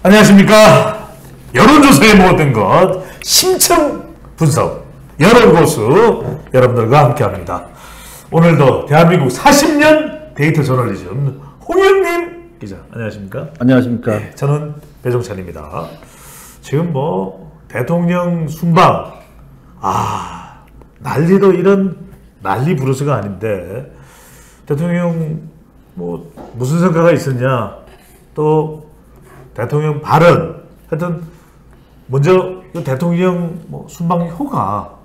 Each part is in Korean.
안녕하십니까. 여론조사의 모든 것 심층 분석 여론고수 여러분들과 함께합니다. 오늘도 대한민국 40년 데이터 저널리즘 홍영님 기자 안녕하십니까. 안녕하십니까. 네, 저는 배종찬입니다. 지금 대통령 순방 난리도 이런 난리 부르스가 아닌데 대통령 무슨 성과가 있었냐, 또 대통령 발언, 하여튼 먼저 대통령 순방 효과,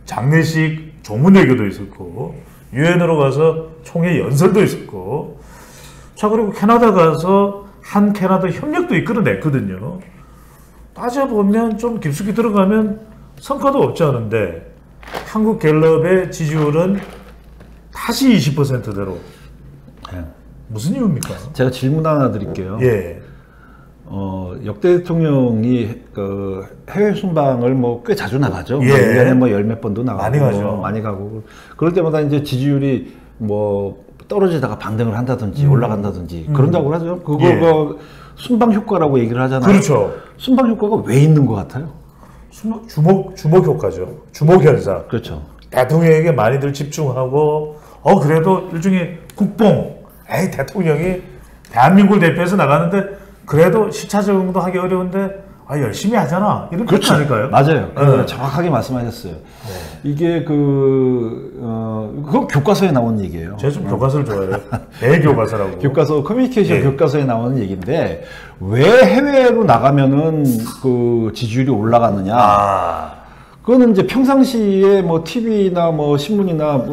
장례식 조문외교도 있었고 유엔으로 가서 총회 연설도 있었고, 자 그리고 캐나다 가서 한 캐나다 협력도 이끌어냈거든요. 따져보면 좀 깊숙이 들어가면 성과도 없지 않은데 한국 갤럽의 지지율은 다시 20%대로. 무슨 이유입니까? 제가 질문 하나 드릴게요. 예. 역대 대통령이 해외 순방을 꽤 자주 나가죠. 예. 1년에 열 몇 번도 나가고. 많이 가죠. 많이 가고. 그럴 때마다 이제 지지율이 떨어지다가 반등을 한다든지 올라간다든지 그런다고 하죠. 그거 예. 순방 효과라고 얘기를 하잖아요. 그렇죠. 순방 효과가 왜 있는 것 같아요? 주목 효과죠. 주목 현상. 그렇죠. 대통령에게 많이들 집중하고, 그래도 일종의 국뽕. 대통령이 대한민국을 대표해서 나가는데 그래도 시차 적응도 하기 어려운데 열심히 하잖아. 이런 그렇죠. 뜻 아닐까요? 맞아요. 네. 정확하게 말씀하셨어요. 네. 이게 그거 교과서에 나온 얘기예요. 제가 좀 교과서를 좋아해요. 대교과서라고. 교과서, 커뮤니케이션 네. 교과서에 나오는 얘기인데, 왜 해외로 나가면은 지지율이 올라가느냐. 그거는 이제 평상시에 TV나 신문이나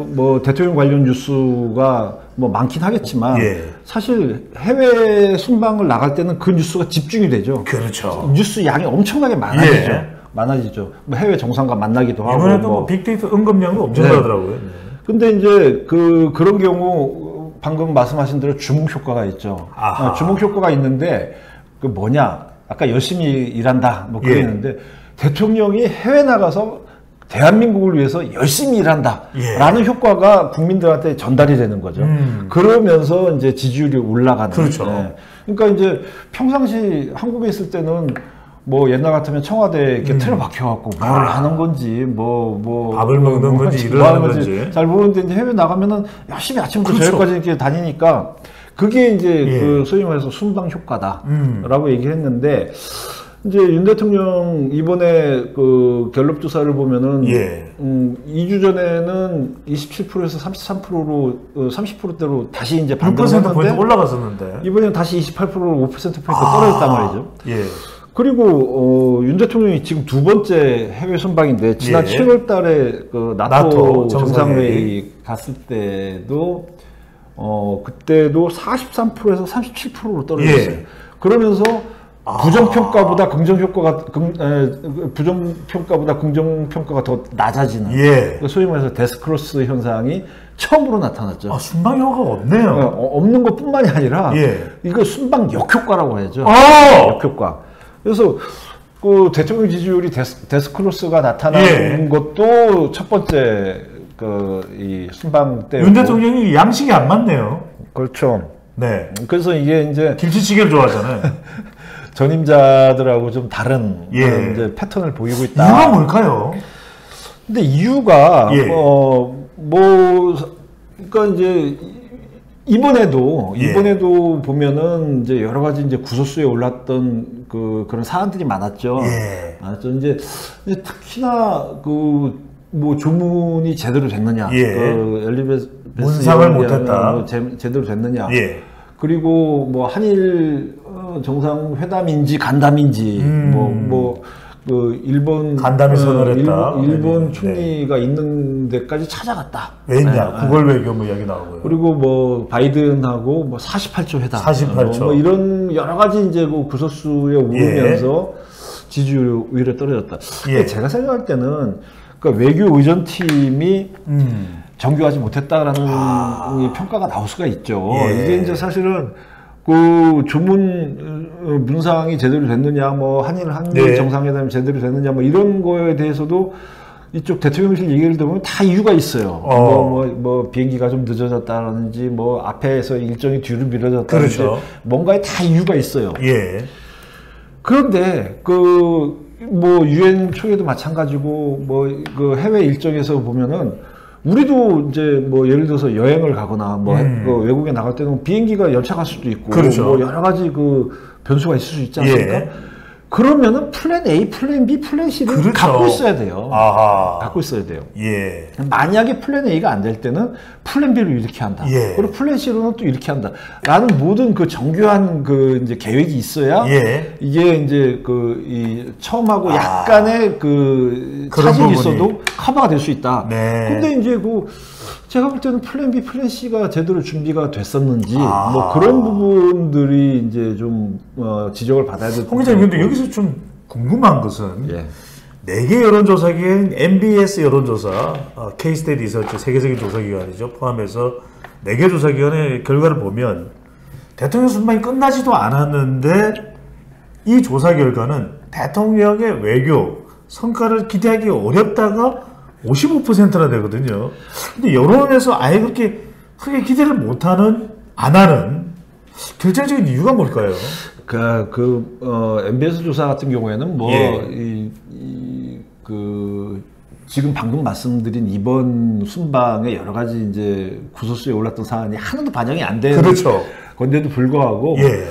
대통령 관련 뉴스가 많긴 하겠지만, 예. 사실 해외 순방을 나갈 때는 그 뉴스가 집중이 되죠. 그렇죠. 뉴스 양이 엄청나게 많아지죠. 예. 많아지죠. 해외 정상과 만나기도 하고. 이번에도 빅데이터 응급량도 엄청나더라고요. 네. 근데 이제 그런 경우 방금 말씀하신 대로 주목 효과가 있죠. 주목 효과가 있는데 그 뭐냐? 아까 열심히 일한다 그랬는데 대통령이 해외 나가서 대한민국을 위해서 열심히 일한다라는 효과가 국민들한테 전달이 되는 거죠. 그러면서 이제 지지율이 올라가는. 그렇죠. 네. 그러니까 이제 평상시 한국에 있을 때는 옛날 같으면 청와대에 이렇게 틀어박혀갖고 뭘 하는 건지, 밥을 먹는 건지, 일을 하는 건지 잘 모르는데 이제 해외 나가면은 열심히 아침부터 그렇죠. 저녁까지 이렇게 다니니까 그게 이제 예. 소위 말해서 순방 효과다라고 얘기를 했는데, 이제 윤 대통령 이번에 갤럽 조사를 보면은 2주 전에는 27%에서 33%로 30%대로 다시 이제 반등했는데 올라갔었는데 이번에는 다시 28%로 5%포인트 떨어졌단 말이죠. 예. 그리고 윤 대통령이 지금 두 번째 해외 순방인데 지난 7월 달에 나토 정상회의 갔을 때도 그때도 43%에서 37%로 떨어졌어요. 예. 그러면서 부정평가보다 부정평가보다 긍정평가가 더 낮아지는, 소위 말해서 데스크로스 현상이 처음으로 나타났죠. 순방 효과가 없네요. 없는 것뿐만이 아니라 이거 순방 역효과라고 해야죠. 역효과. 그래서 대통령 지지율이 데스크로스가 나타나는 것도 첫 번째 이 순방 때 윤 대통령이 양식이 안 맞네요. 그렇죠. 네. 그래서 이게 이제 김치찌개를 좋아하잖아요. 전임자들하고 좀 다른 이제 패턴을 보이고 있다. 이유가 뭘까요? 근데 이유가 그러니까 이제 이번에도 보면은 이제 여러 가지 이제 구설수에 올랐던 그런 사안들이 많았죠. 이제 특히나 조문이 제대로 됐느냐, 엘리베스 문상을 못했다, 제대로 됐느냐, 그리고 한일 정상회담인지 간담인지 일본 간담회 선언을 했다. 일본 총리가 있는 데까지 찾아갔다. 왜냐? 구걸 외교 이야기 나오고요. 그리고 바이든하고 48조 회담. 48조. 이런 여러 가지 이제 구설수에 오르면서 지지율이 오히려 떨어졌다. 제가 생각할 때는 외교 의전팀이 정교하지 못했다라는 평가가 나올 수가 있죠. 이게 이제 사실은 조문 문상이 제대로 됐느냐, 한일 정상회담이 제대로 됐느냐, 이런 거에 대해서도 이쪽 대통령실 얘기를 들어보면 다 이유가 있어요. 비행기가 좀 늦어졌다라든지, 앞에서 일정이 뒤로 미뤄졌다든지, 그렇죠. 뭔가에 다 이유가 있어요. 그런데 뭐 유엔 총회도 마찬가지고 뭐 그 해외 일정에서 보면은 우리도 이제 뭐 예를 들어서 여행을 가거나 뭐 그 외국에 나갈 때는 비행기가 연착할 수도 있고 그렇죠. 뭐 여러 가지 그 변수가 있을 수 있지 않습니까? 예. 그러면은 플랜 A, 플랜 B, 플랜 C를 그렇죠. 갖고 있어야 돼요. 아하. 갖고 있어야 돼요. 예. 만약에 플랜 A가 안 될 때는 플랜 B를 이렇게 한다. 예. 그리고 플랜 C로는 또 이렇게 한다. 라는 모든 그 정교한 그 이제 계획이 있어야 예. 이게 이제 이 처음하고 약간의 그 그런 차질이 부분이. 있어도 커버가 될 수 있다. 네. 근데 이제 제가 볼 때는 플랜 B, 플랜 C가 제대로 준비가 됐었는지 아. 뭐 그런 부분들이 이제 좀 지적을 받아야 될 홍 기자님, 근데 여기서 좀 궁금한 것은 예. 4개 여론조사기관, MBS 여론조사, K-스테디 리서치, 세계적인 조사기관이죠. 포함해서 4개 조사기관의 결과를 보면 대통령 순방이 끝나지도 않았는데 이 조사 결과는 대통령의 외교 성과를 기대하기 어렵다가 55%나 되거든요. 근데 여론에서 아예 그렇게 크게 기대를 못하는, 안 하는 결정적인 이유가 뭘까요? MBS 조사 같은 경우에는 뭐, 예. 지금 방금 말씀드린 이번 순방의 여러 가지 이제 구설수에 올랐던 사안이 하나도 반영이 안 되는 그렇죠. 건데도 불구하고, 예.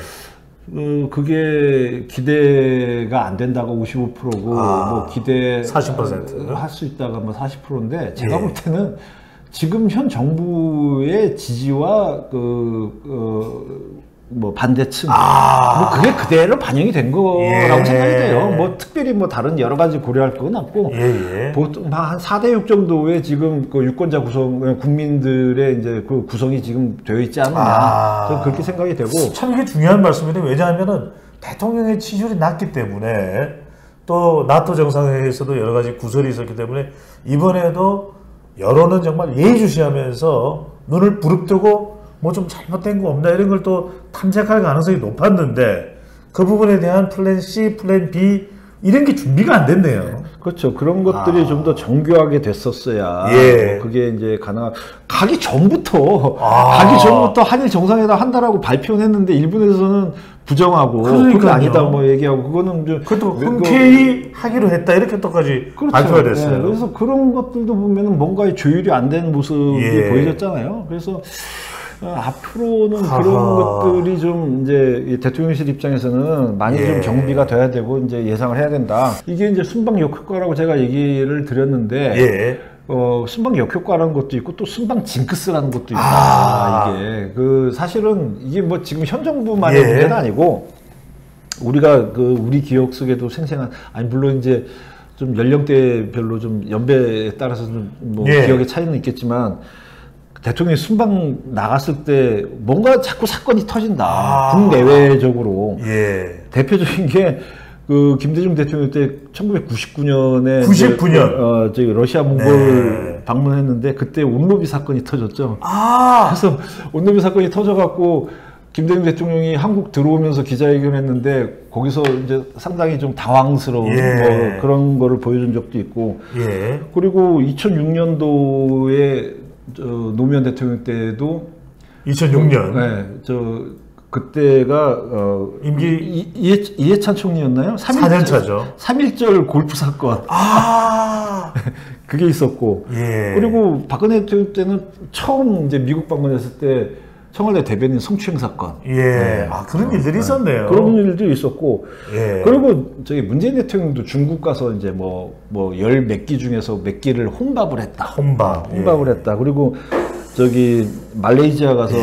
그게 기대가 안 된다고 55%고, 뭐 기대 40%. 할 수 있다가 뭐 40%인데, 제가 예. 볼 때는 지금 현 정부의 지지와 뭐 반대층, 뭐 그게 그대로 반영이 된 거라고 예. 생각이 돼요. 뭐 특별히 뭐 다른 여러 가지 고려할 건 없고, 예. 보통 한 4대6 정도의 지금 그 유권자 구성, 국민들의 이제 그 구성이 지금 되어 있지 않느냐. 저는 그렇게 생각이 되고. 참 이게 중요한 말씀인데, 왜냐하면은 대통령의 지지율이 낮기 때문에 또 나토 정상회의에서도 여러 가지 구설이 있었기 때문에 이번에도 여론은 정말 예의주시하면서 눈을 부릅뜨고 뭐 좀 잘못된 거 없나 이런 걸 또 탐색할 가능성이 높았는데 그 부분에 대한 플랜 C, 플랜 B 이런 게 준비가 안 됐네요. 그렇죠. 그런 것들이 좀 더 정교하게 됐었어야 예. 그게 이제 가기 전부터 한일 정상회담 한다라고 발표는 했는데 일본에서는 부정하고 그러니까요. 그게 아니다 뭐 얘기하고 그거는 좀 그것도 흔쾌히 하기로 했다 이렇게 또까지 그렇죠. 발표가 됐어요. 네, 그래서 그런 것들도 보면은 뭔가의 조율이 안 된 모습이 예. 보여졌잖아요. 그래서 앞으로는 아하. 그런 것들이 좀 이제 이 대통령실 입장에서는 많이 예. 좀 정비가 돼야 되고 이제 예상을 해야 된다. 이게 이제 순방 역효과라고 제가 얘기를 드렸는데 예. 순방 역효과라는 것도 있고 또 순방 징크스라는 것도 있다. 이게 사실은 이게 뭐 지금 현 정부만의 예. 문제는 아니고 우리가 우리 기억 속에도 생생한 물론 이제 좀 연령대별로 좀 연배에 따라서 좀 뭐 예. 기억의 차이는 있겠지만 대통령이 순방 나갔을 때 뭔가 자꾸 사건이 터진다. 국내외적으로. 예. 대표적인 게 김대중 대통령 때 1999년에 99년. 저기 러시아 몽골 방문했는데 그때 온로비 사건이 터졌죠. 그래서 온로비 사건이 터져갖고 김대중 대통령이 한국 들어오면서 기자회견했는데 거기서 이제 상당히 좀 당황스러운 뭐 그런 거를 보여준 적도 있고. 예. 그리고 2006년도에 노무현 대통령 때도 2006년. 그때가 임기 이해찬 총리였나요? 4년 차죠. 3.1절 골프 사건. 그게 있었고. 예. 그리고 박근혜 대통령 때는 처음 이제 미국 방문했을 때 청와대 대변인 성추행 사건. 예. 그런 일들이 있었네요. 그런 일도 있었고. 예. 그리고 문재인 대통령도 중국 가서 이제 열 몇 기 중에서 몇 기를 혼밥을 했다. 혼밥을 했다. 그리고 말레이시아 가서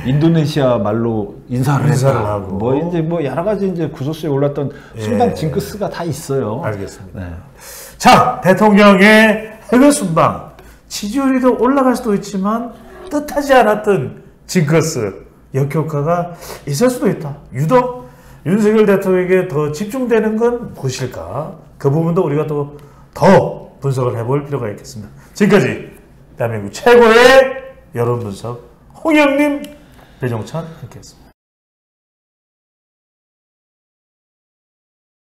인도네시아 말로 인사를 했다. 하고. 이제 여러 가지 이제 구설수에 올랐던 순방 징크스가 다 있어요. 알겠습니다. 네. 자, 대통령의 해외 순방. 지지율이 더 올라갈 수도 있지만 뜻하지 않았던 징크스, 역효과가 있을 수도 있다. 유독 윤석열 대통령에게 더 집중되는 건 무엇일까? 그 부분도 우리가 또 더 분석을 해볼 필요가 있겠습니다. 지금까지 대한민국 최고의 여론 분석 홍영님, 배종찬 함께했습니다.